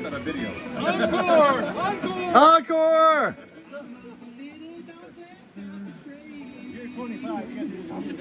on a video. Encore! Encore! Encore! You're 25. You gotta do something.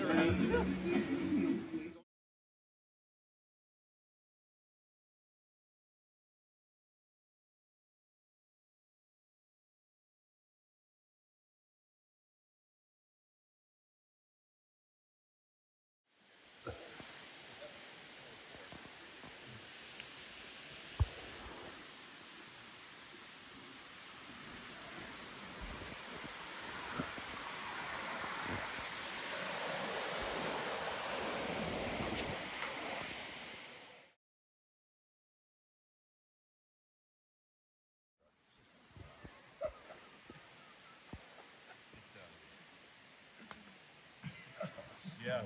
Yeah.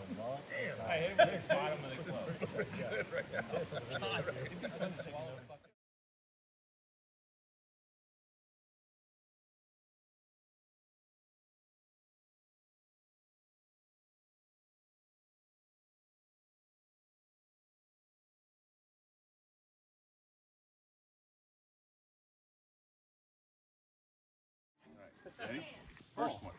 I hit the bottom of the club. Ready? First one.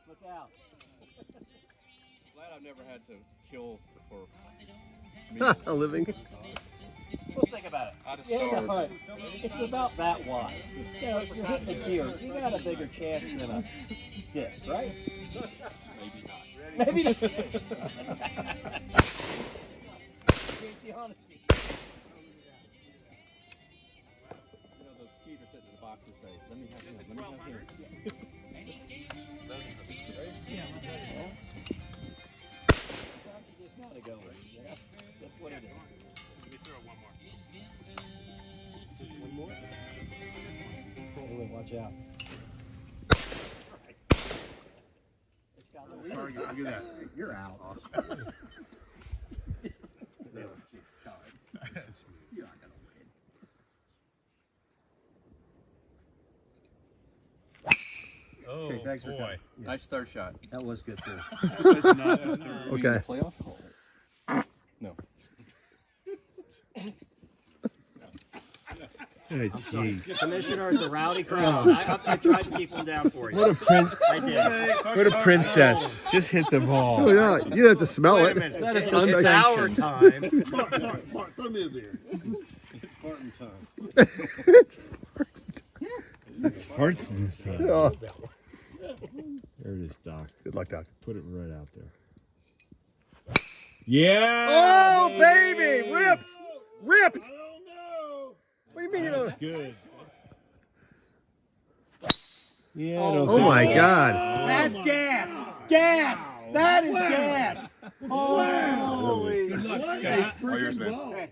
Look out. Glad I've never had to kill for A living. Well, think about it. I'd have You had to starved. hunt. It's about that wide. You know, you're hitting a deer. You got a bigger chance than a disc, right? Maybe not. Maybe not. Here's the honesty. You know, those skeeters sitting in the box and say, let me have him, let me have him. Sometimes you just gotta go with it, you know? That's what it is. Let me throw one more. One more? Oh, watch out. It's got a little Look at that. You're out. Awesome. You're not gonna win. Oh, Okay, thanks for boy. coming. Yeah. Nice third shot. That was good too. That's not a third. Okay. Playoff? No. Commissioner, it's a rowdy crowd. I tried to keep them down for you. What a prince! I did. What a princess! Just hit the Oh ball. yeah, you didn't have to smell Wait a it. minute. That is It's our unsanctioned. time. Mark, let me in there. It's Spartan time. It's farts in this time. Oh, There it is, Doc. good luck, Doc. Put it right out there. Yeah! Oh, baby! Ripped! Ripped! I don't know. What do you mean you That's don't? good. Yeah. Oh my God! That's gas. Gas. That is gas. Holy. What a yours, freaking man. ball. Hey,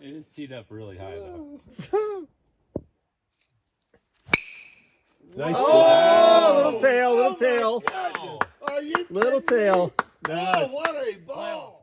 It is teed up really high, though. Nice Oh, little tail, little my tail. goodness. Are you Little kidding me? tail. Oh, what a ball.